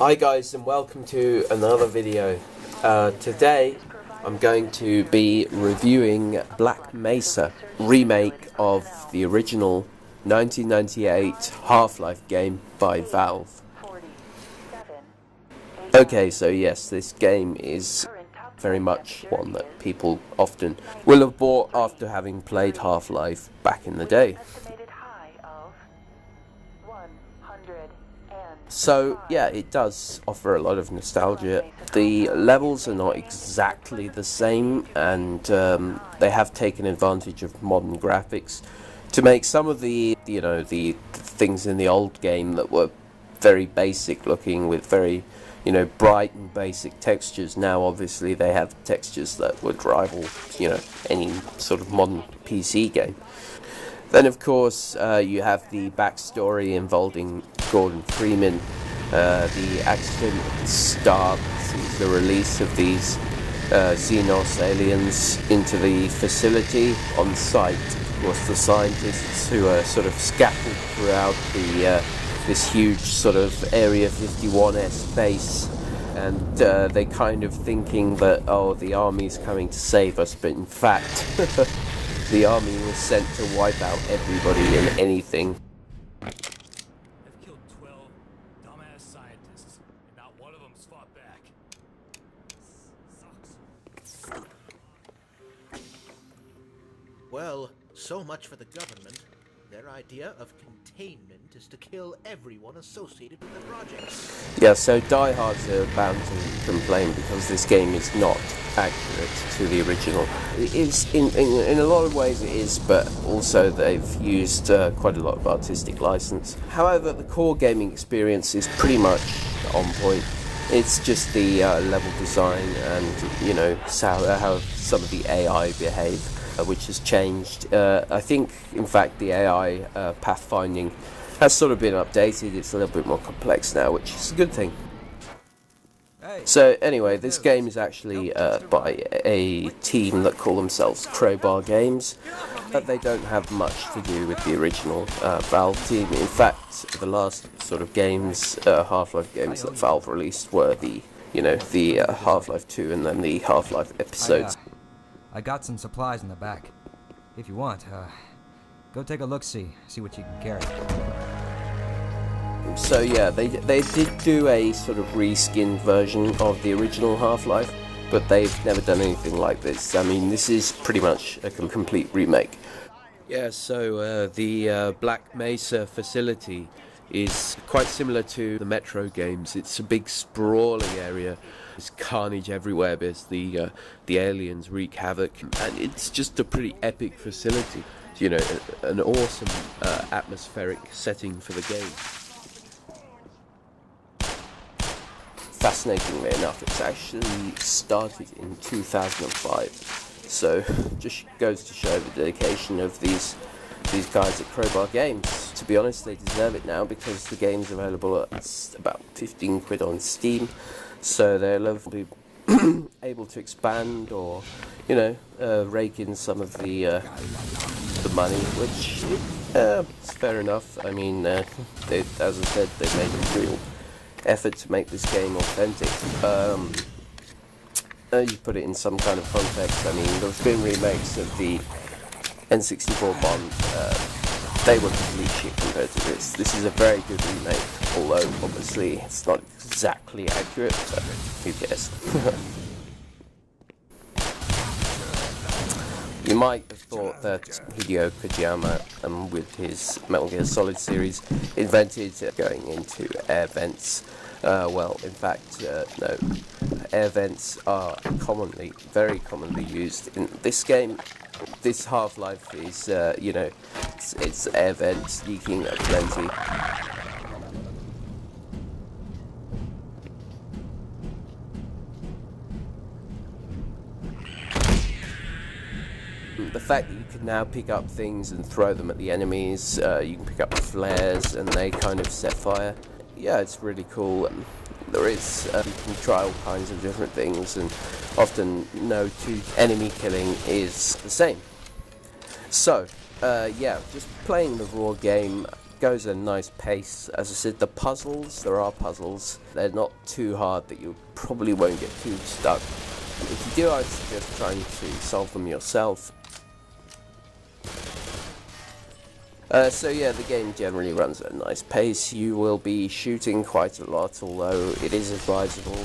Hi guys, and welcome to another video. Today I'm going to be reviewing Black Mesa, remake of the original 1998 Half-Life game by Valve. Okay, so yes, this game is very much one that people often will have bought after having played Half-Life back in the day. So yeah, it does offer a lot of nostalgia. The levels are not exactly the same, and they have taken advantage of modern graphics to make some of the the things in the old game that were very basic looking with very bright and basic textures. Now obviously they have textures that would rival any sort of modern PC game. Then of course you have the backstory involving Gordon Freeman, the accident at the start, the release of these Xenos aliens into the facility on site. Of course, the scientists who are sort of scattered throughout the this huge sort of Area 51-esque base, and they kind of thinking that, oh, the army's coming to save us, but in fact the army was sent to wipe out everybody and anything. I've killed 12 dumbass scientists, and not one of them's fought back. Sucks. Well, so much for the government. Their idea of containment is to kill everyone associated with the project. Yeah, so diehards are bound to complain because this game is not accurate to the original. It is, in a lot of ways it is, but also they've used quite a lot of artistic license. However, the core gaming experience is pretty much on point. It's just the level design and how some of the AI behave, which has changed. I think, in fact, the AI pathfinding has sort of been updated. It's a little bit more complex now, which is a good thing. So anyway, this game is actually by a team that call themselves Crowbar Games. They don't have much to do with the original Valve team. In fact, the last sort of games, Half-Life games that Valve released were the Half-Life 2 and then the Half-Life episodes. I got some supplies in the back. If you want, go take a look-see, see what you can carry. So yeah, they did do a sort of reskinned version of the original Half-Life, but they've never done anything like this. I mean, this is pretty much a complete remake. Yeah, so the Black Mesa facility is quite similar to the Metro games. It's a big sprawling area. There's carnage everywhere because the aliens wreak havoc, and it's just a pretty epic facility. An awesome atmospheric setting for the game. Fascinatingly enough, it's actually started in 2005, so just goes to show the dedication of these guys at Crowbar Games. To be honest, they deserve it now because the game's available at about 15 quid on Steam, so they'll be able to expand or rake in some of the money, which is fair enough. I mean, as I said, they made a real effort to make this game authentic. You put it in some kind of context. I mean, there's been remakes of the N64 Bond. They were complete shit compared to this. This is a very good remake, although obviously it's not exactly accurate, so who cares? You might have thought that Hideo Kojima, with his Metal Gear Solid series, invented going into air vents. Well, in fact, no. Air vents are very commonly used in this game. This Half-Life is, it's air vents leaking plenty. The fact that you can now pick up things and throw them at the enemies, you can pick up flares and they kind of set fire. Yeah, it's really cool. There is, you can try all kinds of different things, and often no two enemy killing is the same. So, yeah, just playing the raw game, goes at a nice pace. As I said, the puzzles, there are puzzles. They're not too hard that you probably won't get too stuck. If you do, I'd suggest trying to solve them yourself. So yeah, the game generally runs at a nice pace. You will be shooting quite a lot, although it is advisable,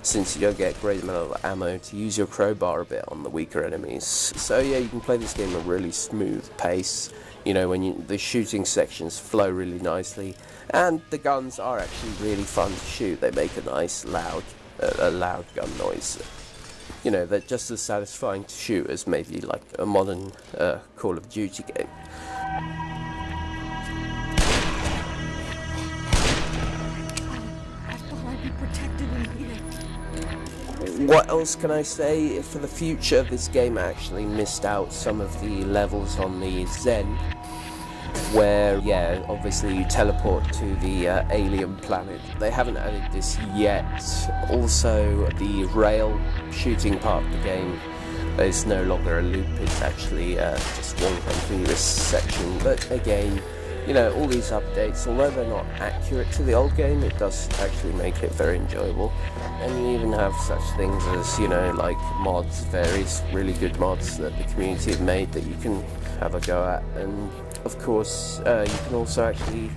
since you don't get a great amount of ammo, to use your crowbar a bit on the weaker enemies. So yeah, you can play this game at a really smooth pace, you know, when the shooting sections flow really nicely, and the guns are actually really fun to shoot. They make a nice loud gun noise. You know, they're just as satisfying to shoot as maybe like a modern Call of Duty game. What else can I say? For the future, this game actually missed out some of the levels on the Zen, where, yeah, obviously you teleport to the alien planet. They haven't added this yet. Also, the rail shooting part of the game is no longer a loop, it's actually just one continuous section. But again, you know, all these updates, although they're not accurate to the old game, it does actually make it very enjoyable. And you even have such things as, you know, like mods, various really good mods that the community have made that you can have a go at. And of course, you can also actually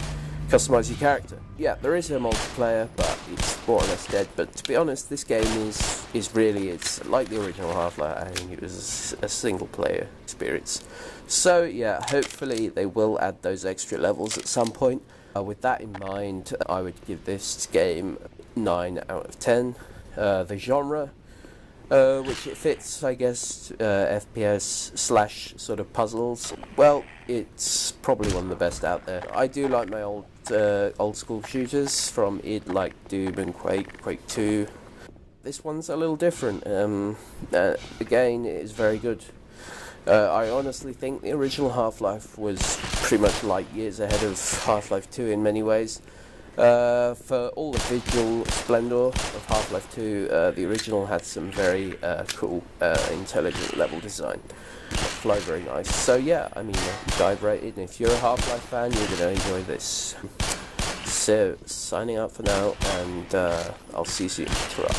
customize your character. Yeah, there is a multiplayer, but it's more or less dead. But to be honest, this game is really, it's like the original Half-Life. I think it was a single player experience. So yeah, hopefully they will add those extra levels at some point. With that in mind, I would give this game 9 out of 10. The genre, which it fits, I guess, FPS slash sort of puzzles. Well, it's probably one of the best out there. I do like my old school shooters from id, like Doom and Quake 2. This one's a little different. Again, it is very good. I honestly think the original Half-Life was pretty much light years ahead of Half-Life 2 in many ways. For all the visual splendor of Half-Life 2, the original had some very cool, intelligent level design. Flow very nice. So yeah, I mean, dive right in. If you're a Half-Life fan, you're going to enjoy this. So, signing out for now, and I'll see you soon. Ta-ra.